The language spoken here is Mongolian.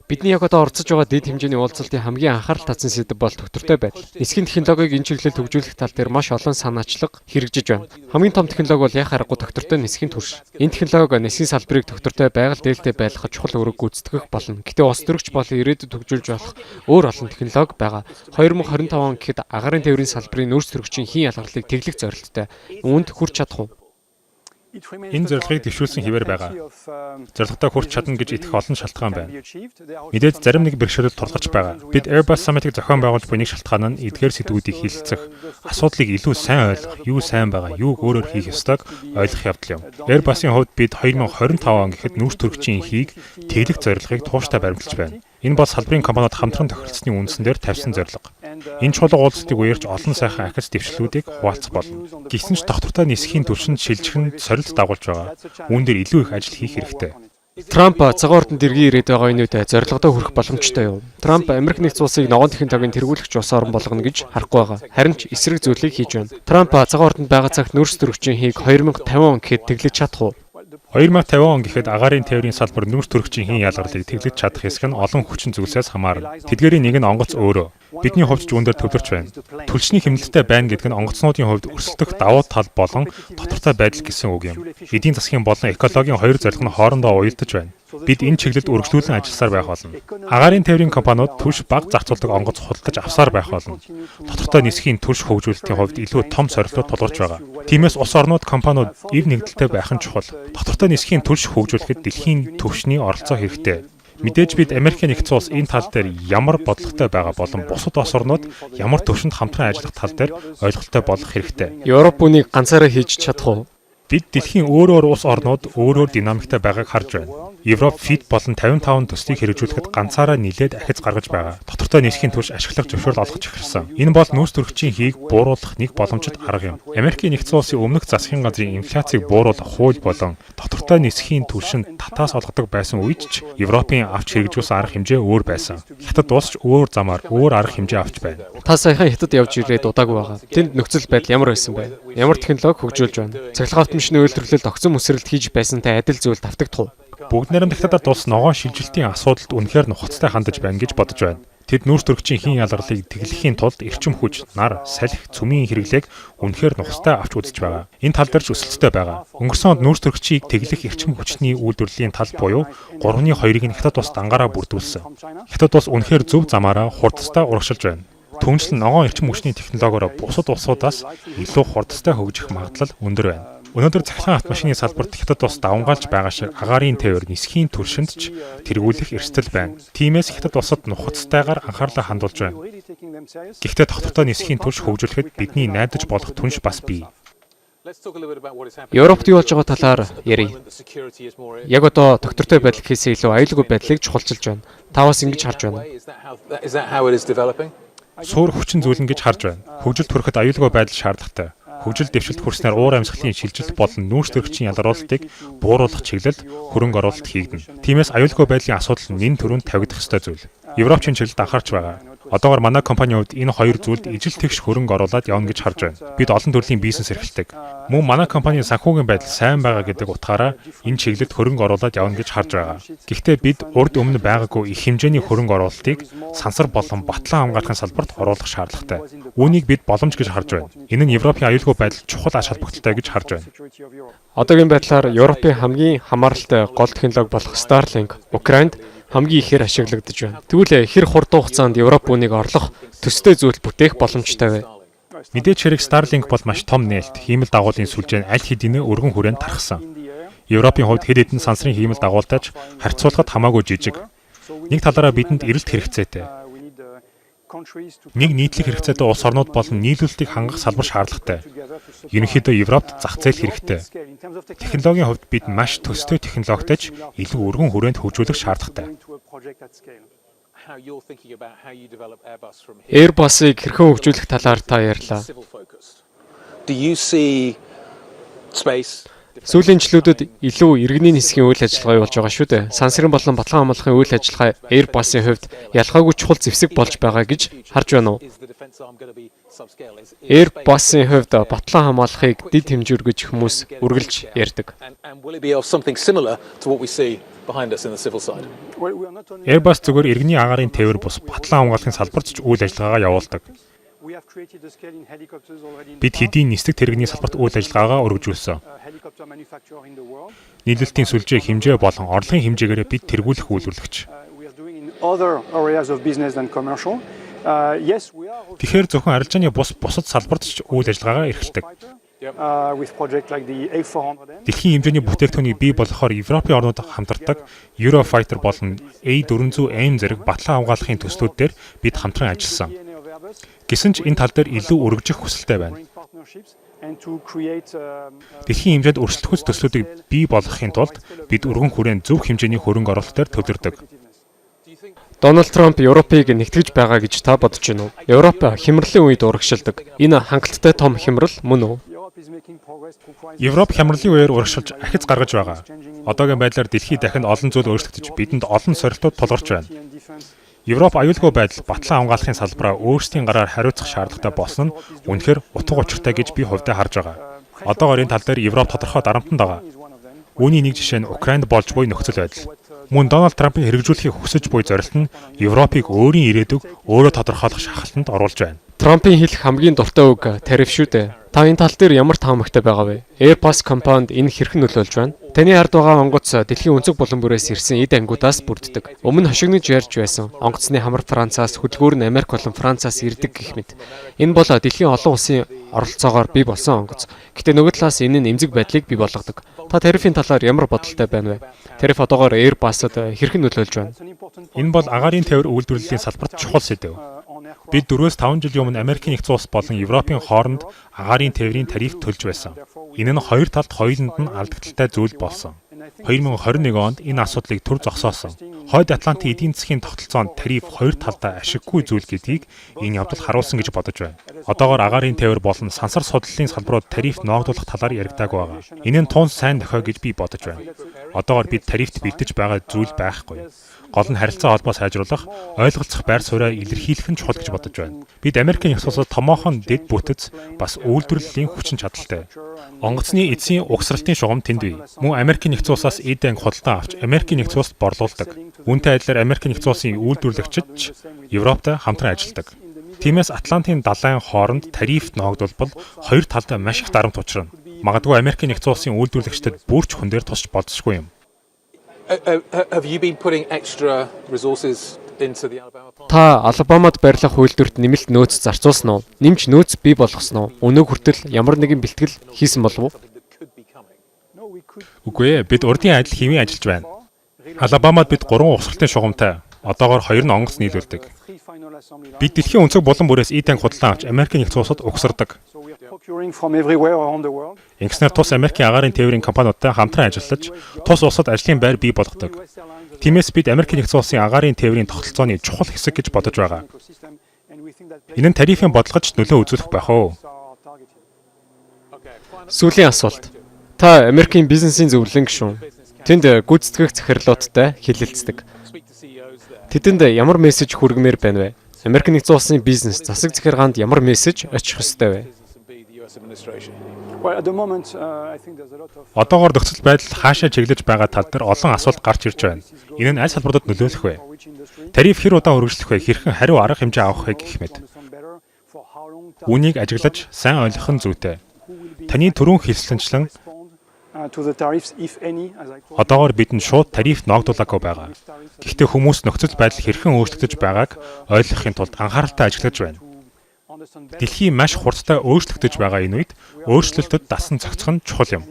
Бидний яг одоо орцож байгаа дэд хэмжээний уулзалтын хамгийн анхаарал татсан сэдэв бол тогтвортой байдал. Нисхийн технологиг энэ чиглэлд хөгжүүлэх тал дээр маш олон санаачлага хэрэгжиж байна. Хамгийн том технологи бол яах аргагүй тогтвортой нисхийн түвш. Энэ технологи нисхийн салбарыг тогтвортой байгаль дээлтэй байлгахад чухал үүрэг гүйцэтгэх болно. Гэтэ ус төрөгч болон ирээдүйд хөгжүүлж болох өөр олон технологи байгаа. 2025 он гэхэд агаарын тээврийн салбарын нөөц төрөгчийн хийн ялгарлыг тэглэх зорилттой. Үүнд хүрч чадах уу? Энэ зорилгыг дэвшүүлсэн хэвээр байгаа. Зорилготой хүрч чадна гэж итгэх олон шалтгаан байна. Мэдээж зарим нэг бэрхшээлүүд тулгарч байгаа. Бид Airbus Summit-ыг зохион байгуулж буй нэг шалтгаан нь эдгээр сэдвүүдийг хэлэлцэх, асуудлыг илүү сайн ойлгох, юу сайн байгаа, юуг өөрөөр хийх ёстойг ойлгох явдал юм. Airbus-ийн хувьд бид 2025 он гэхэд нүүрс төрөгчийн хийг тэглэх зорилгыг тууштай баримталж байна. Энэ бол салбарын компаниуд хамтран тохиролцсны үндсэн дээр тавьсан зорилго. Энэ чулуу уулзалтыг үерч олон сайхан ахиц дэвшлүүдийг хуваалцах болно. Гэсэн ч тогтвортой нисхийн түвшинд шилжих нь сорилт дагуулж байгаа. Үүн дээр илүү их ажил хийх хэрэгтэй. Трамп цагаан ордонд иргэн ирээд байгаа энүүдэд зорилгодоо хүрэх боломжтой юу? Трамп Америк нэгдсэн улсыг ногоон технологийн тэргүүлэгч улс орн болгоно гэж харахгүй байгаа. Харин ч эсрэг зүйлийг хийж байна. Трамп цагаан ордонд байгаа цагт нөөц төрөгчийн хийг 2050 он гэхэд тэглэж чадах уу? 2050 он гэхэд агаарын тээврийн салбар нүүрс төрөгчийн хийн ялгарлыг тэглэж чадах хэсэг нь олон хүчин зүйлсээс хамаарна. Тэдгээрийн нэг нь онгоц өөрөө. Бидний хувьд ч үүн дээр төвлөрч байна. Түлшний хэмнэлттэй байна гэдэг нь онгоцнуудын хувьд өрсөлдөх давуу тал болон тодорхой байдал гэсэн үг юм. Эдийн засгийн болон экологийн хоёр зорилго нь хоорондоо уялдаж байна. Бид энэ чиглэлд үргэлжлүүлэн ажилласаар байх болно. Агаарын тээврийн компаниуд түлш бага зарцуулдаг онгоц худалдаж авсаар байх болно. Тодорхой нисхийн түлш хөгжүүлэлтийн хувьд илүү том сорилтууд тулгарч байгаа. Тиймээс улс орнууд компаниуд эв нэгдэлтэй байх нь чухал. Тодорхой нисхийн түлш хөгжүүлэхэд дэлхийн түвшний оролцоо хэрэгтэй. Мэдээж бид Америкийн нэгдсэн улс энэ тал дээр ямар бодлоготой байгаа болон бусад улс орнууд ямар төвшөнд хамтран ажиллах тал дээр ойлголттой болох хэрэгтэй. Европ үнийг ганцаараа хийж чадах уу? Бид дэлхийн өөр улс орнууд өөрөөр динамиктай байгааг харж байна. Европ FIT болон 55 төслийг хэрэгжүүлэхэд ганцаараа нэлээд ахиц гаргаж байгаа. Тодорхой нисхийн түвш ашиглах зөвшөөрөл олгож эхэлсэн. Энэ бол нөөц төрөгчийн хийг бууруулах нэг боломжит арга юм. Америкийн нэгдсэн улсын өмнөх засгийн газрын инфляцийг бууруулах хууль болон тодорхой нисхийн түвшинд татаас олгодог байсан үед ч Европын авч хэрэгжүүлсэн арга хэмжээ өөр байсан. Хятад улс ч өөр замаар өөр арга хэмжээ авч байна. Та саяхан Хятад явж ирээд удаагүй байгаа. Тэнд нөхцөл байдал ямар байсан бэ? Ямар технологи хөгжүүлж байна? Цахилгаан автомашины үйлдвэрлэлд огцон өсрэлт хийж байсантай адил зүйл давтагдах уу? Бүгд найрамд Хятадд улс ногоон шилжилтийн асуудалд үнэхээр нухацтай хандаж байна гэж бодож байна. Тэд нүүрс төрөгчийн хийн ялгарлыг тэглэхийн тулд эрчим хүч, нар, салхи, цөмийн хэрэглээг үнэхээр нухацтай авч үзэж байгаа. Энэ тал дээр ч өсөлттэй байгаа. Өнгөрсөн онд нүүрс төрөгчийг тэглэх эрчим хүчний үйлдвэрлэлийн тал буюу 3-2-ыг нь Хятад улс дангаараа бүрдүүлсэн. Хятад улс үнэхээр зөв замаараа хурдтай урагшилж байна. Түүнчлэн ногоон эрчим хүчний технологиороо бусад улсуудаас илүү хурдтай хөгжих магадлал өндөр байна. Өнөөдөр цахилгаан автомашины салбарт Хятад улс давмгаалж байгаа шиг агаарын тээвэр нисхийн түвшинд ч тэргүүлэх эрсдэл байна. Тиймээс Хятад улсад нухацтайгаар анхаарлаа хандуулж байна. Гэхдээ тогтвортой нисхийн түвш хөгжүүлэхэд бидний найдаж болох түнш бас бий. Европт юу болж байгаа талаар ярив. Яг одоо тогтвортой байдал гэхээсээ илүү аюулгүй байдлыг чухалчилж байна. Та бас ингэж харж байна. Суур хүчин зүйл гэж харж байна. Хөгжилд хүрэхэд аюулгүй байдал шаардлагатай. Хөгжил дэвшилт хүрснээр уур амьсгалын шилжилт болон нүүрс төрөгчийн ялгаруулалтыг бууруулах чиглэлд хөрөнгө оруулалт хийгдэнэ. Тиймээс аюулгүй байдлын асуудал нь нэн төрөнд тавигдах ёстой зүйл. Европ чинь чиглэлд анхаарч байгаа. Одоогоор манай компанийн хувьд энэ хоёр зүйлд ижил тэгш хөрөнгө оруулаад явна гэж харж байна. Бид олон төрлийн бизнес эрхэлдэг. Мөн манай компанийн санхүүгийн байдал сайн байгаа гэдэг утгаараа энэ чиглэлд хөрөнгө оруулаад явна гэж харж байгаа. Гэхдээ бид урд өмнө байгаагүй их хэмжээний хөрөнгө оруулалтыг сансар болон батлан хамгаалахын салбарт оруулах шаардлагатай. Үүнийг бид боломж гэж харж байна. Энэ нь Европын аюулгүй байдал чухал ач холбогдолтой гэж харж байна. Одоогийн байдлаар Европын хамгийн хамааралтай гол технологи болох Starlink Украинд хамгийн ихээр ашиглагдаж байна. Тэгвэл хэр хурдан хугацаанд Европ үнийг орлох төстэй зүйл бүтээх боломжтой вэ? Мэдээж хэрэг Starlink бол маш том нээлт, хиймэл дагуулын сүлжээ нь аль хэдийн өргөн хүрээнд тархсан. Европын хувьд хэд хэдэн сансрын хиймэл дагуултайч харьцуулахад хамаагүй жижиг. Нэг талаараа бидэнд эрэлт хэрэгцээтэй. Нэг нийтлэг хэрэгцээтэй улс орнууд болон нийлүүлэлтийг хангах салбар шаардлагатай. Ерөнхийдөө Европт зах зээл хэрэгтэй. Технологийн хувьд бид маш төстэй технологитойч илүү өргөн хүрээнд хөгжүүлэх шаардлагатай. Airbus-ыг хэрхэн хөгжүүлэх талаар та ярьлаа. Сүүлийн жилүүдэд илүү иргэний нисхийн үйл ажиллагаа явуулж байгаа шүү дээ. Сансрын болон батлан хамгаалахын үйл ажиллагаа Airbus-ийн хувьд ялгаагүй чухал зэвсэг болж байгаа гэж харж байна уу? Airbus-ийн хувьд батлан хамгаалахыг дэд хэмжүүр гэж хүмүүс үргэлж ярьдаг. Airbus зүгээр иргэний агаарын тээвэр бус батлан хамгаалахын салбарт ч үйл ажиллагаагаа явуулдаг. Бид хэдийн нисдэг тэрэгний салбарт үйл ажиллагаагаа өргөжүүлсэн. Нийлүүлэлтийн сүлжээ хэмжээ болон орлогын хэмжээгээр бид тэргүүлэх үйлдвэрлэгч. Тэгэхээр зөвхөн арилжааны бусад салбарт ч үйл ажиллагаагаа эрхэлдэг. Дэлхийн хэмжээний бүтээгдэхүүнийг бий болгохоор Европын орнууд хамтардаг Eurofighter болон A400M зэрэг батлан хамгаалахын төслүүд дээр бид хамтран ажилласан. Гэсэн ч энэ тал дээр илүү өргөжих хүсэлтэй байна. Дэлхийн хэмжээнд өрсөлдөхүйц төслүүдийг бий болгохын тулд бид өргөн хүрээнд зөв хэмжээний хөрөнгө оруулалтаар төвлөрдөг. Дональд Трамп Европыг нэгтгэж байгаа гэж та бодож байна уу? Европ хямралын үед урагшилдаг. Энэ хангалттай том хямрал мөн үү? Европ хямралын үеэр урагшилж ахиц гаргаж байгаа. Одоогийн байдлаар дэлхий дахин олон зүйл өөрчлөгдөж бидэнд олон сорилтууд тулгарч байна. Европ аюулгүй байдал батлан хамгаалахын салбараа өөрсдийн гараар хариуцах шаардлагатай болсон нь үнэхээр утга учиртай гэж би хувьдаа харж байгаа. Одоогоор энэ тал дээр Европ тодорхой дарамтанд байгаа. Үүний нэг жишээ нь Украинд болж буй нөхцөл байдал. Мөн Дональд Трампын хэрэгжүүлэхийг хүсэж буй зорилт нь Европыг өөрийн ирээдүг өөрөө тодорхойлох шахалтанд оруулж байна. Трампын хэлэх хамгийн дуртай үг тариф шүү дээ. Та энэ тал дээр ямар таамагтай байгаа вэ? Airbus компанид энэ хэрхэн нөлөөлж байна? Таны хард байгаа онгоц дэлхийн өнцөг булан бүрээс ирсэн эд ангиудаас бүрддэг. Өмнө хошигнож ярьж байсан. Онгоцны хамар Францаас, хөдөлгүүр нь Америк болон Францаас ирдэг гэх мэт. Энэ бол дэлхийн олон улсын оролцоогоор бий болсон онгоц. Гэтэ нөгөө талаас энэ нь эмзэг байдлыг бий болгодог. Та тарифын талаар ямар бодолтой байна вэ? Тариф одоогоор Airbus-д хэрхэн нөлөөлж байна? Энэ бол агаарын тээвэр үйлдвэрлэлийн салбарт чухал сэдэв. Бид 4-5 жилийн өмнө Америкийн нэгдсэн улс болон Европын хооронд агаарын тээврийн тариф төлж байсан. Энэ нь хоёр талд хоёуланд нь алдагдaltaй зүйл болсон. 2021 онд энэ асуудлыг түр зогсоосон. Хойд Атлантын эдийн засгийн тогтолцоонд тариф хоёр талдаа ашиггүй зүйл гэдгийг энэ явдал харуулсан гэж бодож байна. Одоогоор агаарын тээвэр болон сансар судлалын салбарууд тариф ноогдуулах талаар яригдаагүй байгаа. Энэ нь тун сайн дохио гэж би бодож байна. Одоогоор бид тарифт бэлдэж байгаа зүйл байхгүй. Гол нь харилцаа холбоо сайжруулах, ойлголцох байр сууриа илэрхийлэх нь чухал гэж бодож байна. Бид Америкийн нэгдсэн улсад томоохон дэд бүтэц бас үйлдвэрлэлийн хүчин чадалтай. Онгоцны эцсийн угсралтын шугам тэнд бий. Мөн Америкийн нэгдсэн улсаас эд анги худалдан авч Америкийн нэгдсэн улсад борлуулдаг. Үүнтэй адилаар Америкийн нэгдсэн улсын үйлдвэрлэгчид ч Европтой хамтран ажилладаг. Тиймээс Атлантын далайн хооронд тариф ноогдуулбал хоёр талд маш их дарамт учрна. Магадгүй Америкийн нэгдсэн улсын үйлдвэрлэгчдэд бүрч хүн дээр тусч болзошгүй юм. Have you been putting extra resources into the Alabama plant? Та Алабамад барилах үйлдвэрт нэмэлт нөөц зарцуулсан уу? Нэмж нөөц бий болгосон уу? Өнөө хүртэл ямар нэгэн бэлтгэл хийсэн болов уу? Үгүй ээ, бид урдын адил хэвийн ажиллаж байна. Алабамад бид 3 угсралтын шугамтай. Одоогоор 2 нь онгоц нийлүүлдэг. Бид дэлхийн өнцөг булан бүрээс эд анги худалдан авч Америкийн нэгдсэн улсад угсардаг. Ингэснээр тус Америкийн агаарын тээврийн компаниудтай хамтран ажиллаж, тус улсад ажлын байр бий болгодог. Тиймээс бид Америкийн нэгдсэн улсын агаарын тээврийн тогтолцооны чухал хэсэг гэж бодож байгаа. Энэ нь тарифын бодлогоч нөлөө үзүүлэх байх уу? Сүүлийн асуулт. Та Америкийн бизнесийн зөвлөлөн гишүүн. Тэнд гүйцэтгэх захирлуудтай хэлэлцдэг. Тэдэнд ямар мессеж хүргэмээр байна вэ? Америкийн нэгдсэн улсын бизнес засаг захиргаанд ямар мессеж очих ёстой вэ? Одоогоор нөхцөл байдал хаашаа чиглэж байгаа тал дээр олон асуулт гарч ирж байна. Энэ нь аль салбаруудад нөлөөлөх вэ? Тариф хэр удаа үргэлжлэх вэ? Хэрхэн хариу арга хэмжээ авах вэ гэх мэт. Үүнийг ажиглаж сайн ойлгох нь зүйтэй. Таны түрүүн хэлсэнчлэн одоогоор бидэнд шууд тариф ноогдуулаагүй байгаа. Гэхдээ хүмүүс нөхцөл байдал хэрхэн өөрчлөгдөж байгааг ойлгохын тулд анхааралтай ажиллаж байна. Дэлхий маш хурдтай өөрчлөгдөж байгаа энэ үед өөрчлөлтөд дасан зохицох нь чухал юм.